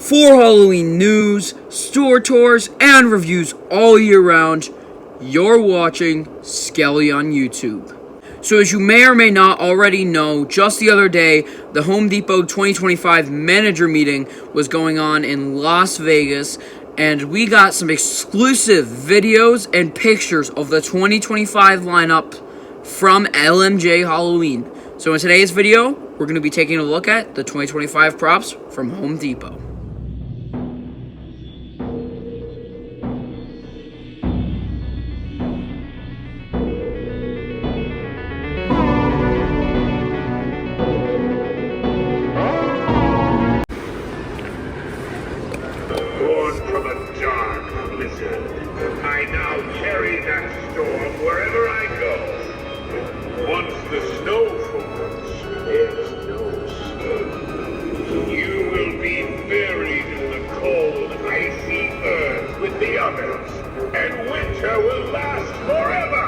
For Halloween news, store tours, and reviews all year round, you're watching Skelly on YouTube. So as you may or may not already know, just the other day, the Home Depot 2025 manager meeting was going on in Las Vegas, and we got some exclusive videos and pictures of the 2025 lineup from LMJ Halloween. So in today's video, we're going to be taking a look at the 2025 props from Home Depot. Born from a dark blizzard, I now carry that storm wherever I go. Once the snow falls, there's no snow. You will be buried in the cold, icy earth with the others, and winter will last forever!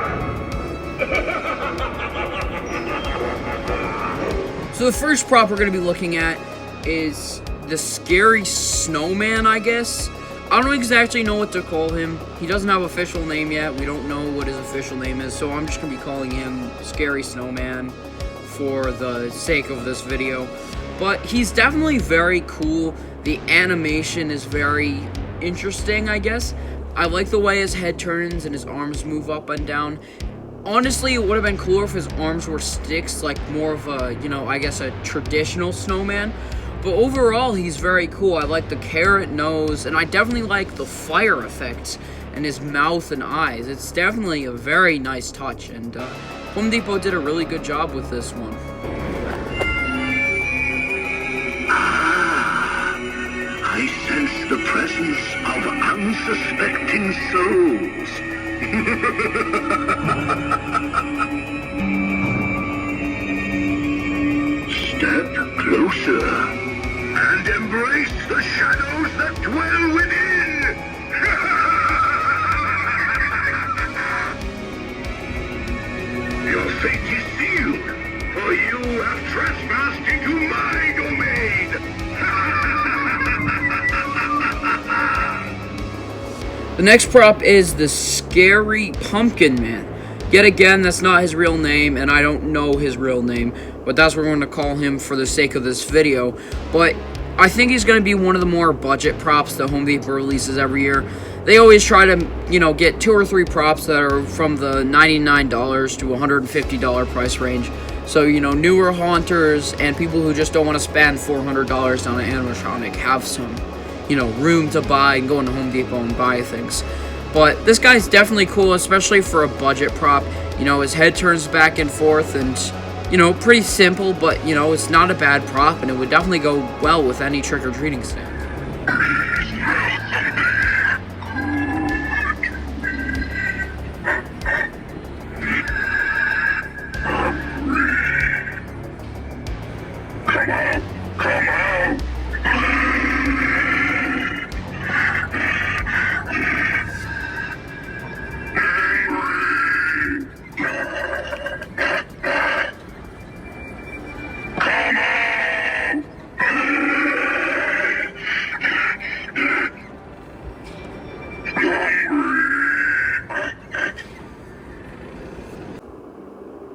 So the first prop we're going to be looking at is the Scary Snowman, I guess. I don't exactly know what to call him. He doesn't have an official name yet. We don't know what his official name is, so I'm just going to be calling him Scary Snowman for the sake of this video. But he's definitely very cool. The animation is very interesting, I guess. I like the way his head turns and his arms move up and down. Honestly, it would have been cooler if his arms were sticks, like more of a, I guess a traditional snowman. But overall, he's very cool. I like the carrot nose, and I definitely like the fire effects in his mouth and eyes. It's definitely a very nice touch, and Home Depot did a really good job with this one. I sense the presence of unsuspecting souls. Step closer and embrace the shadows that dwell within. Your fate is sealed, for you have trespassed into my domain. The next prop is the Scary Pumpkin Man. Yet again, that's not his real name, and I don't know his real name, but that's what we're going to call him for the sake of this video. But I think he's going to be one of the more budget props that Home Depot releases every year. They always try to, get 2 or 3 props that are from the $99 to $150 price range. So, newer haunters and people who just don't want to spend $400 on an animatronic have some, room to buy and go into Home Depot and buy things. But this guy's definitely cool, especially for a budget prop. His head turns back and forth and, pretty simple, but, it's not a bad prop, and it would definitely go well with any trick-or-treating stand.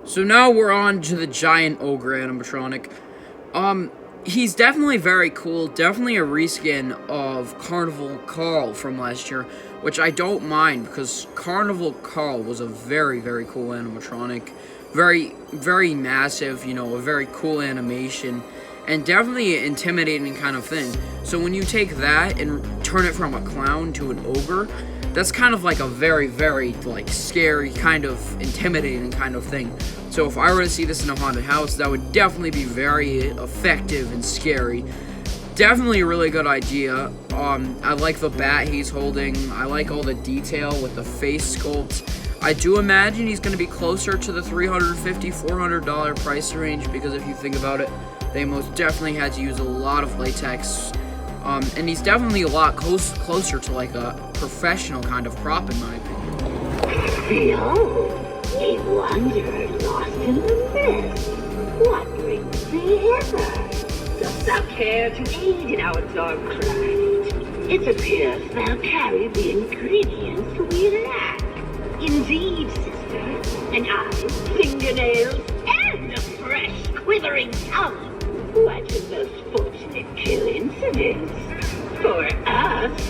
So now we're on to the Giant Ogre animatronic. He's definitely very cool, definitely a reskin of Carnival Carl from last year, which I don't mind because Carnival Carl was a very, very cool animatronic. Very, very massive, a very cool animation, and definitely an intimidating kind of thing. So when you take that and turn it from a clown to an ogre, that's kind of like a very, very, scary, kind of intimidating kind of thing. So if I were to see this in a haunted house, that would definitely be very effective and scary. Definitely a really good idea. I like the bat he's holding. I like all the detail with the face sculpt. I do imagine he's going to be closer to the $350, $400 price range, because if you think about it, they most definitely had to use a lot of latex. And he's definitely a lot closer to like a professional kind of prop, in my opinion. Behold, a wanderer lost in the mist. What brings thee hither? Dost thou care to aid in our dark craft? It appears thou carry the ingredients we lack. Indeed, sister, and eyes, fingernails, and a fresh, quivering tongue. What a most fortunate coincidence for us.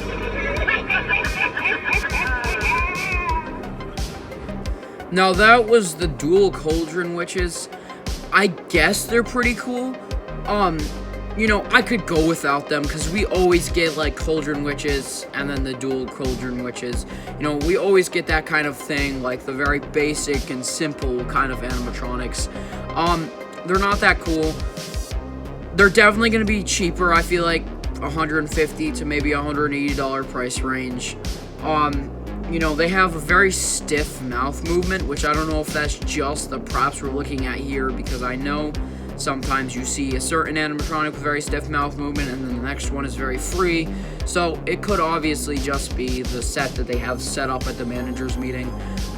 Now that was the dual cauldron witches. I guess they're pretty cool. You know, I could go without them because we always get like cauldron witches and then the dual cauldron witches. You know, we always get that kind of thing, like the very basic and simple kind of animatronics. They're not that cool. They're definitely going to be cheaper. I feel like $150 to maybe $180 price range. You know, they have a very stiff mouth movement, which I don't know if that's just the props we're looking at here, because I know sometimes you see a certain animatronic with very stiff mouth movement and then the next one is very free. So it could obviously just be the set that they have set up at the manager's meeting.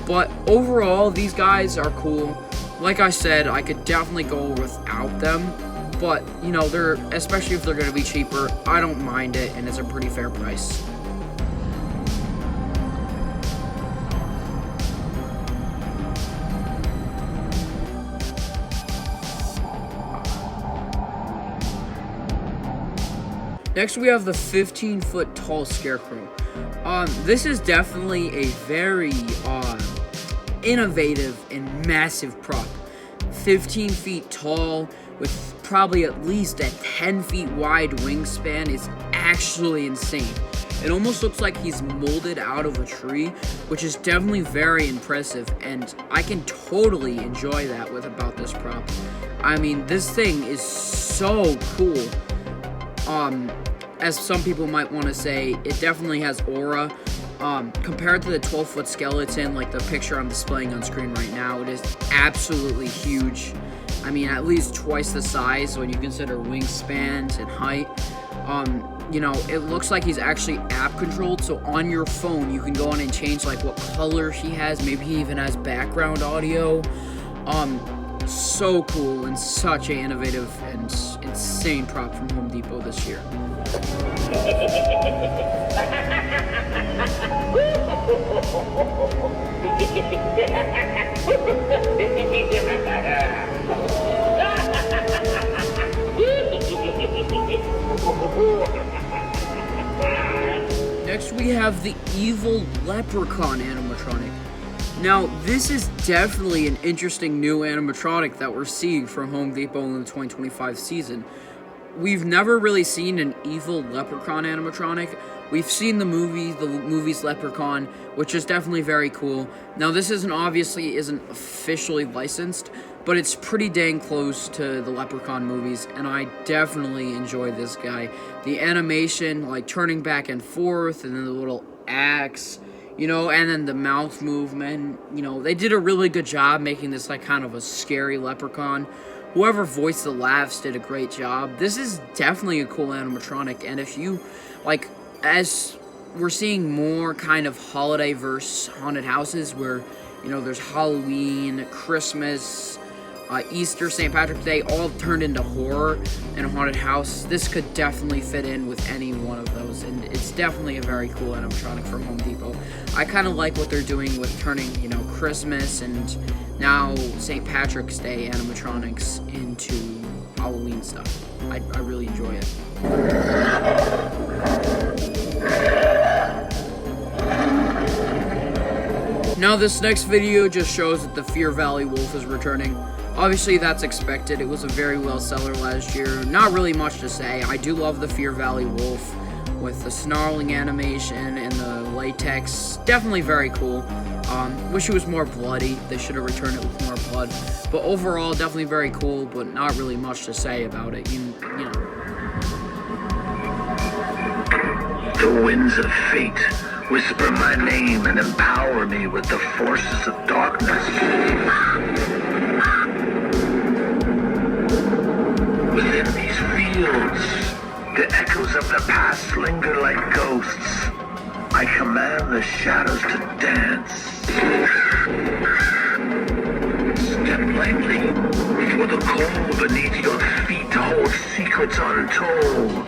But overall, these guys are cool. Like I said, I could definitely go without them. But, you know, especially if they're going to be cheaper, I don't mind it, and it's a pretty fair price. Next, we have the 15-foot tall Scarecrow. This is definitely a very innovative and massive prop. 15 feet tall with probably at least a 10 feet wide wingspan is actually insane. It almost looks like he's molded out of a tree, which is definitely very impressive, and I can totally enjoy that about this prop. I mean, this thing is so cool. As some people might want to say, it definitely has aura. Compared to the 12-foot skeleton, like the picture I'm displaying on screen right now, it is absolutely huge. I mean, at least twice the size when you consider wingspans and height. You know, it looks like he's actually app controlled, so on your phone you can go on and change like what color he has. Maybe he even has background audio. So cool, and such an innovative and insane prop from Home Depot this year. Next we have the evil leprechaun animatronic. Now, this is definitely an interesting new animatronic that we're seeing from Home Depot in the 2025 season. We've never really seen an evil leprechaun animatronic. We've seen the movie's Leprechaun, which is definitely very cool. Now, this isn't officially licensed, but it's pretty dang close to the Leprechaun movies, and I definitely enjoy this guy. The animation, like turning back and forth, and then the little axe, you know, and then the mouth movement, you know, they did a really good job making this like kind of a scary leprechaun. Whoever voiced the laughs did a great job. This is definitely a cool animatronic, and if you, like, as we're seeing more kind of holiday verse haunted houses where, you know, there's Halloween, Christmas, Easter, St. Patrick's Day, all turned into horror in a haunted house, this could definitely fit in with any one of those, and it's definitely a very cool animatronic from Home Depot. I kind of like what they're doing with turning, you know, Christmas and now St. Patrick's Day animatronics into Halloween stuff. I really enjoy it. Now this next video just shows that the Fear Valley Wolf is returning. Obviously that's expected, it was a very well seller last year. Not really much to say. I do love the Fear Valley Wolf with the snarling animation and the latex. Definitely very cool. Wish it was more bloody. They should have returned it with more blood. But overall, definitely very cool, but not really much to say about it. You know. The winds of fate whisper my name and empower me with the forces of darkness. Within these fields, the echoes of the past linger like ghosts. I command the shadows to dance. Step lightly, for the coal beneath your feet holds secrets untold.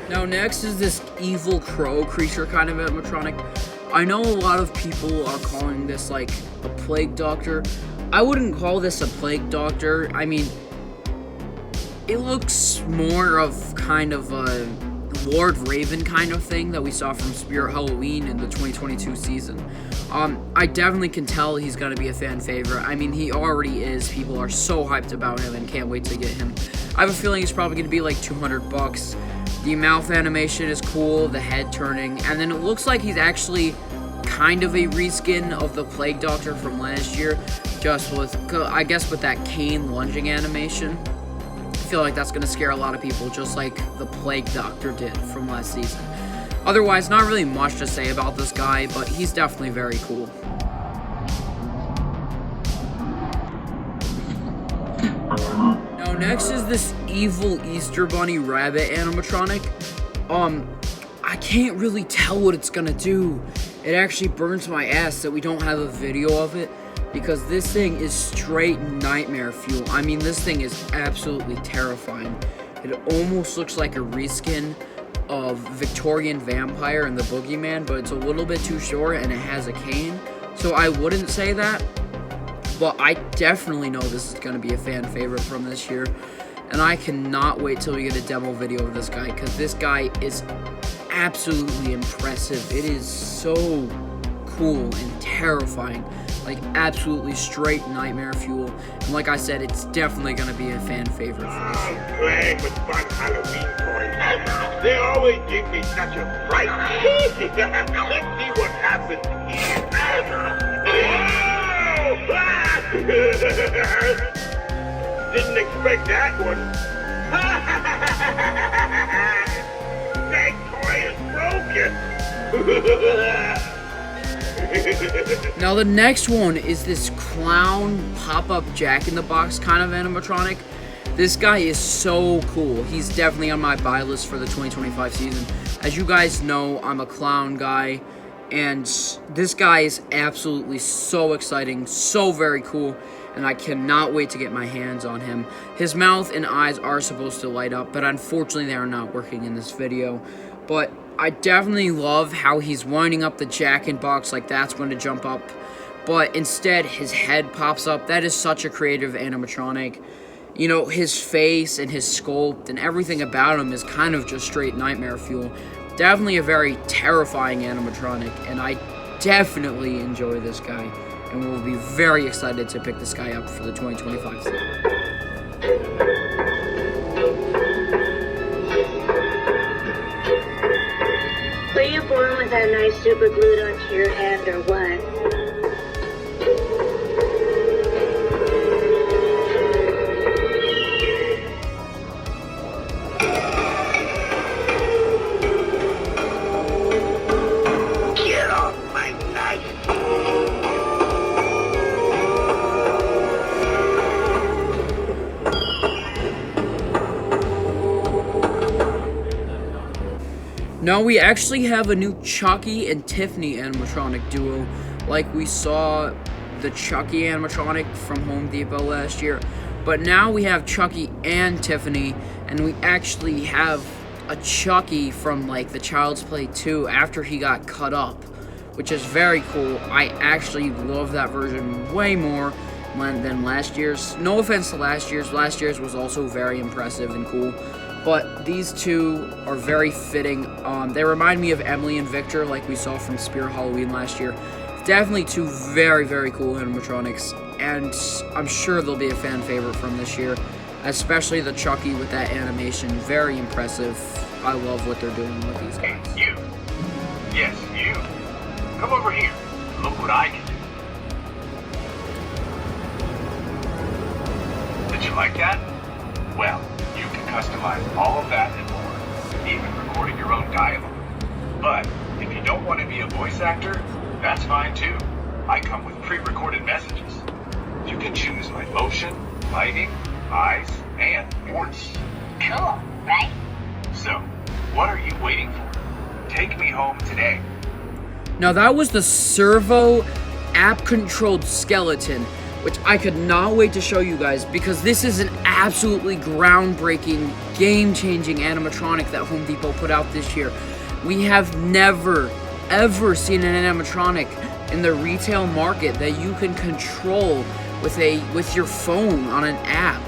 Now next is this evil crow creature kind of animatronic. I know a lot of people are calling this like a plague doctor. I wouldn't call this a plague doctor. I mean, it looks more of kind of a Lord Raven kind of thing that we saw from Spirit Halloween in the 2022 season. I definitely can tell he's going to be a fan favorite. I mean, he already is. People are so hyped about him and can't wait to get him. I have a feeling he's probably going to be like $200. The mouth animation is cool, the head turning, and then it looks like he's actually kind of a reskin of the Plague Doctor from last year, just with, I guess, with that cane lunging animation. I feel like that's going to scare a lot of people, just like the Plague Doctor did from last season. Otherwise, not really much to say about this guy, but he's definitely very cool. Now, next is this evil Easter Bunny rabbit animatronic. I can't really tell what it's gonna do. It actually burns my ass that we don't have a video of it, because this thing is straight nightmare fuel. I mean, this thing is absolutely terrifying. It almost looks like a reskin of Victorian Vampire and the Boogeyman, but it's a little bit too short and it has a cane. So I wouldn't say that, but I definitely know this is going to be a fan favorite from this year. And I cannot wait till we get a demo video of this guy, because this guy is absolutely impressive. It is so cool and terrifying. Like, absolutely straight nightmare fuel. And like I said, it's definitely going to be a fan favorite for this year. Oh, playing with fun Halloween toys. They always give me such a fright. Let's see what happens here. Didn't expect that one. That toy is broken. Now the next one is this clown pop-up Jack-in-the-Box kind of animatronic. This guy is so cool. He's definitely on my buy list for the 2025 season. As you guys know, I'm a clown guy, and this guy is absolutely so exciting, so very cool, and I cannot wait to get my hands on him. His mouth and eyes are supposed to light up, but unfortunately they are not working in this video. But I definitely love how he's winding up the Jack-in-Box like that's going to jump up, but instead his head pops up. That is such a creative animatronic. You know, his face and his sculpt and everything about him is kind of just straight nightmare fuel. Definitely a very terrifying animatronic, and I definitely enjoy this guy, and we'll be very excited to pick this guy up for the 2025 season. Were you born with that knife super glued onto your hand or what? Get off my knife! Now we actually have a new Chucky and Tiffany animatronic duo, like we saw the Chucky animatronic from Home Depot last year. But now we have Chucky and Tiffany, and we actually have a Chucky from like the Child's Play 2 after he got cut up, which is very cool. I actually love that version way more than last year's. No offense to last year's. Last year's was also very impressive and cool. But these two are very fitting. They remind me of Emily and Victor, like we saw from Spirit Halloween last year. Definitely two very, very cool animatronics, and I'm sure they'll be a fan favorite from this year, especially the Chucky with that animation. Very impressive. I love what they're doing with these guys. Hey, you. Yes, you. Come over here. Look what I can do. Did you like that? Well, you can customize all of that and more, even recording your own dialogue. But if you don't want to be a voice actor, that's fine too. I come with pre-recorded messages. You can choose my motion, lighting, eyes, and voice. Cool, right? So, what are you waiting for? Take me home today. Now that was the Servo app-controlled skeleton, which I could not wait to show you guys because this is an absolutely groundbreaking, game-changing animatronic that Home Depot put out this year. We have never, ever seen an animatronic in the retail market that you can control with your phone on an app,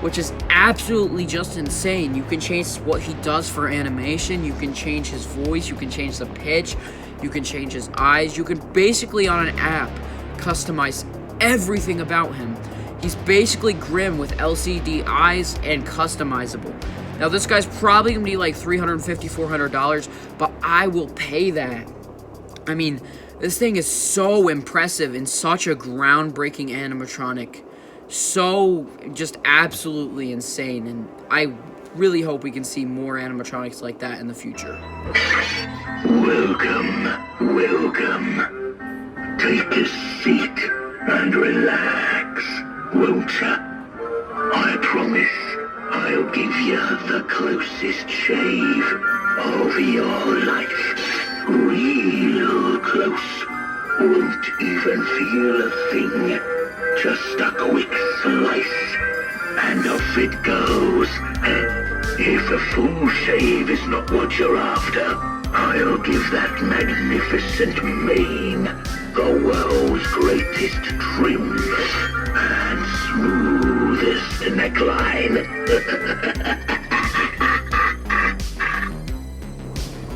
which is absolutely just insane. You can change what he does for animation, you can change his voice, you can change the pitch, you can change his eyes. You can basically on an app customize everything about him. He's basically Grim with LCD eyes and customizable. Now this guy's probably gonna be like $350, $400, but I will pay that. I mean, this thing is so impressive and such a groundbreaking animatronic. So just absolutely insane, and I really hope we can see more animatronics like that in the future. Welcome, welcome. Take a seat and relax, won't ya? I promise I'll give you the closest shave of your life. Real close. Won't even feel a thing. Just a quick slice, and off it goes. If a full shave is not what you're after, I'll give that magnificent mane the world's greatest trim and smoothest neckline.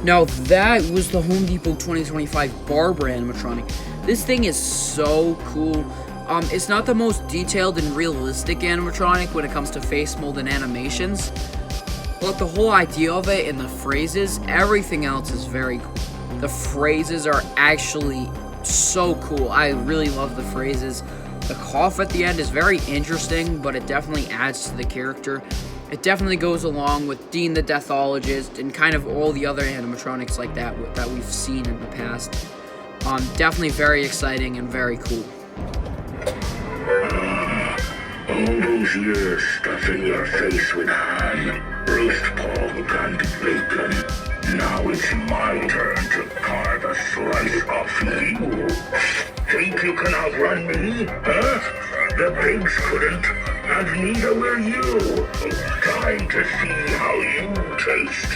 Now that was the Home Depot 2025 Barbara animatronic. This thing is so cool. It's not the most detailed and realistic animatronic when it comes to face mold and animations, but the whole idea of it and the phrases, everything else is very cool. The phrases are actually so cool. I really love the phrases. The cough at the end is very interesting, but it definitely adds to the character. It definitely goes along with Dean the Deathologist and kind of all the other animatronics like that we've seen in the past. Definitely very exciting and very cool. All those years stuffing your face with ham, roast pork and bacon. Now it's my turn to carve a slice off you. Think you can outrun me, huh? The pigs couldn't, and neither will you. Time to see how you taste.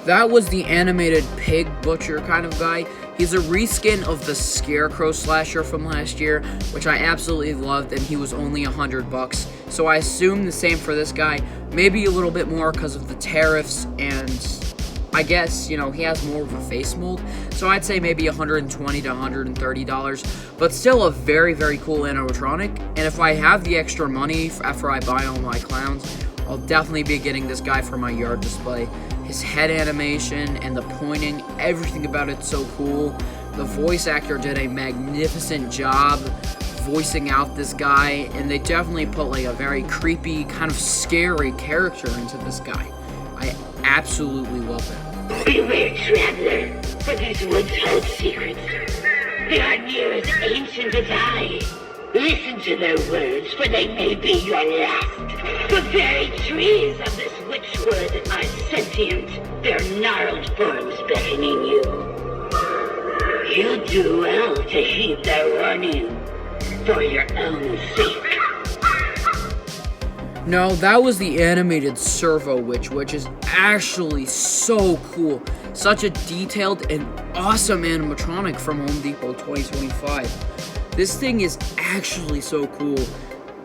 That was the animated pig butcher kind of guy. He's a reskin of the Scarecrow slasher from last year, which I absolutely loved, and he was only $100. So I assume the same for this guy, maybe a little bit more because of the tariffs, and I guess, you know, he has more of a face mold. So I'd say maybe $120 to $130, but still a very, very cool animatronic. And if I have the extra money after I buy all my clowns, I'll definitely be getting this guy for my yard display. His head animation and the pointing, everything about it's so cool. The voice actor did a magnificent job voicing out this guy, and they definitely put like a very creepy, kind of scary character into this guy. I absolutely love it. Beware, traveler, for these woods hold secrets. They are near as ancient as I. Listen to their words, for they may be your last. The very trees of this witchwood are sentient, their gnarled forms beckoning you. You'll do well to heed their warning, for your own sake. No, that was the animated Servo Witch, which is actually so cool. Such a detailed and awesome animatronic from Home Depot 2025. This thing is actually so cool.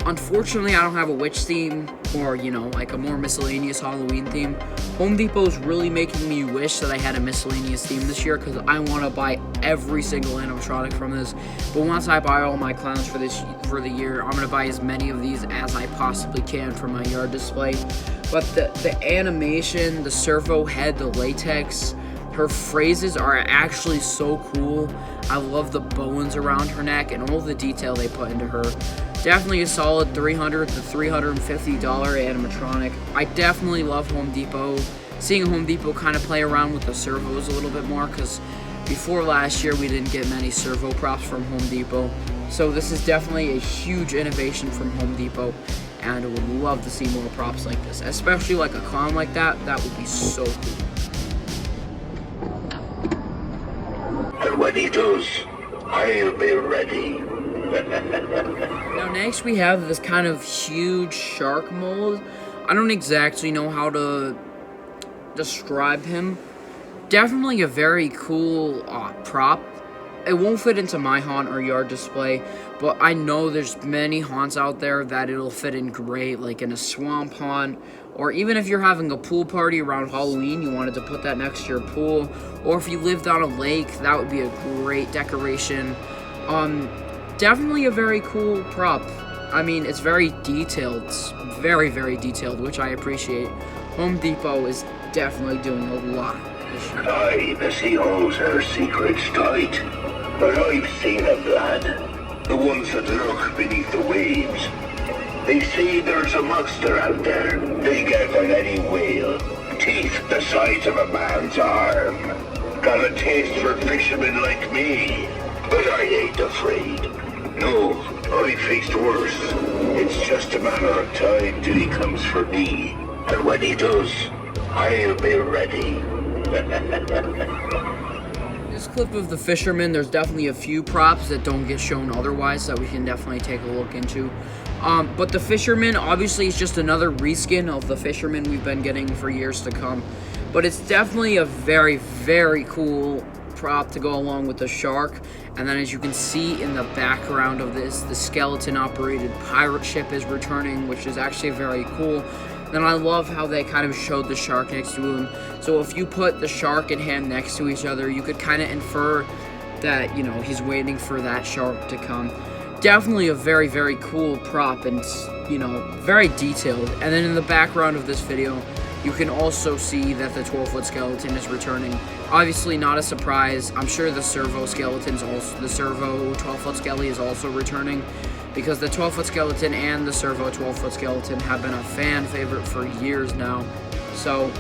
Unfortunately, I don't have a witch theme or, you know, like a more miscellaneous Halloween theme. Home Depot's really making me wish that I had a miscellaneous theme this year because I want to buy every single animatronic from this. But once I buy all my clowns for the year, I'm going to buy as many of these as I possibly can for my yard display. But the animation, the servo head, the latex, her phrases are actually so cool. I love the bones around her neck and all the detail they put into her. Definitely a solid $300 to $350 animatronic. I definitely love Home Depot. Seeing Home Depot kind of play around with the servos a little bit more, because before last year we didn't get many servo props from Home Depot. So this is definitely a huge innovation from Home Depot, and I would love to see more props like this, especially like a clown like that. That would be so cool. he does, I'll be ready. Now next we have this kind of huge shark mold. I don't exactly know how to describe him. Definitely a very cool prop. It won't fit into my haunt or yard display, but I know there's many haunts out there that it'll fit in great, like in a swamp haunt, or even if you're having a pool party around Halloween, you wanted to put that next to your pool, or if you lived on a lake, that would be a great decoration. Definitely a very cool prop. I mean, it's very detailed. It's very, very detailed, which I appreciate. Home Depot is definitely doing a lot this year. Aye, Missy holds her secrets tight. But I've seen them, lad. The ones that lurk beneath the waves. They say there's a monster out there, bigger than any whale. Teeth the size of a man's arm. Got a taste for fishermen like me. But I ain't afraid. No, I faced worse. It's just a matter of time till he comes for me. And when he does, I'll be ready. This clip of the fisherman, there's definitely a few props that don't get shown otherwise that we can definitely take a look into. But the fisherman, obviously, is just another reskin of the fisherman we've been getting for years to come. But it's definitely a very, very cool prop to go along with the shark. And then as you can see in the background of this, the skeleton-operated pirate ship is returning, which is actually very cool. Then I love how they kind of showed the shark next to him. So if you put the shark and him next to each other, you could kind of infer that, you know, he's waiting for that shark to come. Definitely a very, very cool prop and, you know, very detailed. And then in the background of this video, you can also see that the 12-foot skeleton is returning. Obviously not a surprise. I'm sure the servo skeleton's also, the servo 12-foot skelly is also returning, because the 12-foot skeleton and the servo 12-foot skeleton have been a fan favorite for years now. So,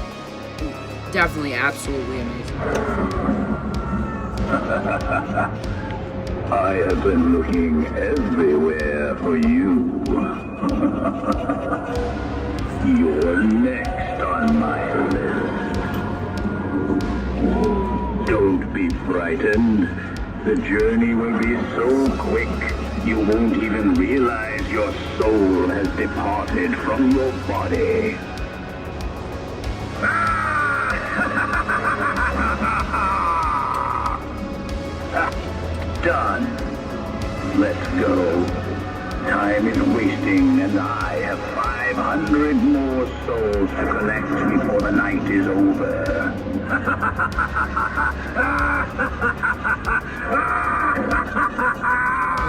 definitely absolutely amazing. I have been looking everywhere for you. You're next on my list. Don't be frightened. The journey will be so quick, you won't even realize your soul has departed from your body. Done. Let's go. Time is wasting, and I have 500 more souls to collect before the night is over.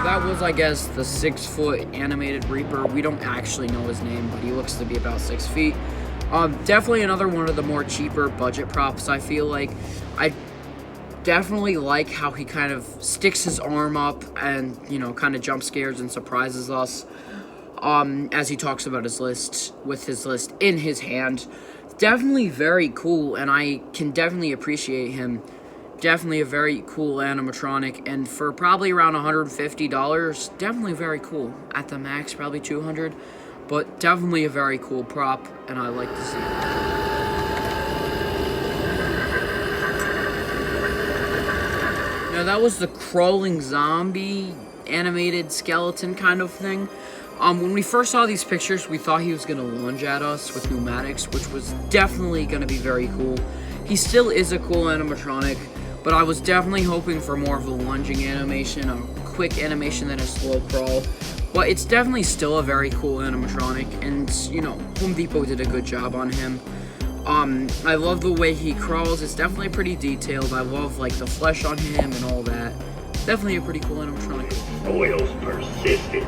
That was, I guess, the 6-foot animated Reaper. We don't actually know his name, but he looks to be about 6 feet. Definitely another one of the more cheaper budget props, I feel like. I definitely like how he kind of sticks his arm up and, you know, kind of jump scares and surprises us as he talks about his list, with his list in his hand. Definitely very cool, and I can definitely appreciate him. Definitely a very cool animatronic, and for probably around $150, definitely very cool. At the max, probably $200, but definitely a very cool prop, and I like to see it. Now that was the crawling zombie animated skeleton kind of thing. When we first saw these pictures, we thought he was going to lunge at us with pneumatics, which was definitely going to be very cool. He still is a cool animatronic, but I was definitely hoping for more of a lunging animation, a quick animation than a slow crawl. But it's definitely still a very cool animatronic, and, you know, Home Depot did a good job on him. I love the way he crawls. It's definitely pretty detailed. I love, like, the flesh on him and all that. Definitely a pretty cool animatronic. Oil's persistent.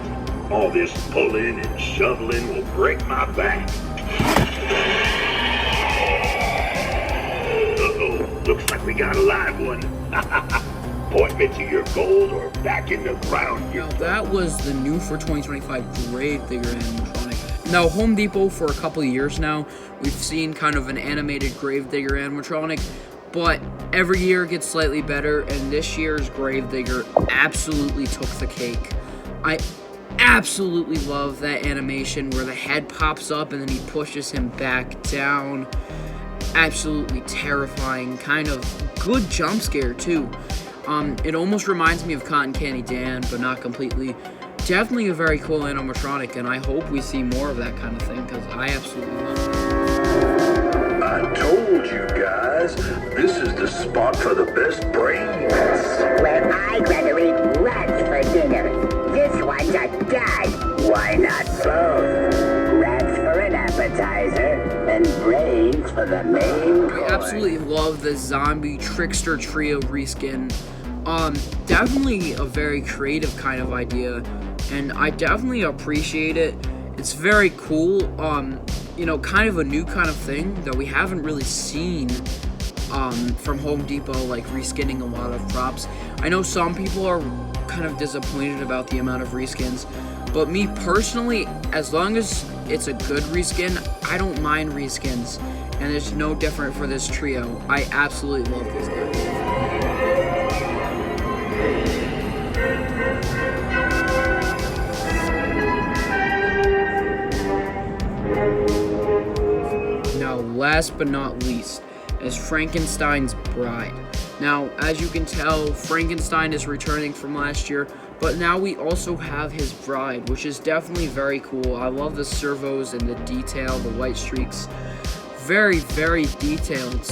All this pulling and shoveling will break my back. Uh-oh, looks like we got a live one. Point me to your gold or back in the ground. Now, that was the new for 2025 Gravedigger animatronic. Now, Home Depot, for a couple of years now, we've seen kind of an animated Gravedigger animatronic, but every year it gets slightly better, and this year's Gravedigger absolutely took the cake. I absolutely love that animation where the head pops up and then he pushes him back down. Absolutely terrifying, kind of good jump scare too. It almost reminds me of Cotton Candy Dan, but not completely. Definitely a very cool animatronic, and I hope we see more of that kind of thing, because I absolutely love it. I told you guys, this is the spot for the best brains. Well, I'd rather eat rats for dinner. This one's a dud. Why not both? Rats for an appetizer, and brains for the main I course. absolutely love the Zombie Trickster Trio reskin. Definitely a very creative kind of idea, and I definitely appreciate it. It's very cool, you know, kind of a new kind of thing that we haven't really seen from Home Depot, like reskinning a lot of props. I know some people are kind of disappointed about the amount of reskins, but me personally, as long as it's a good reskin, I don't mind reskins, and it's no different for this trio. I absolutely love these guys. Now, last but not least, is Frankenstein's Bride. Now, as you can tell, Frankenstein is returning from last year, but now we also have his bride, which is definitely very cool. I love the servos and the detail, the white streaks. Very, very detailed.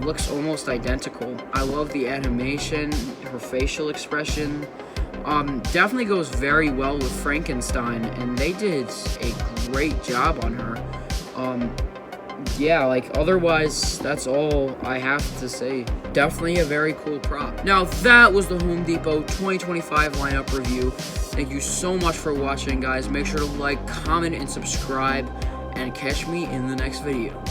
Looks almost identical. I love the animation, her facial expression. Definitely goes very well with Frankenstein, and they did a great job on her. Yeah, like, otherwise, that's all I have to say. Definitely a very cool prop. Now, that was the Home Depot 2025 lineup review. Thank you so much for watching, guys. Make sure to like, comment, and subscribe, and catch me in the next video.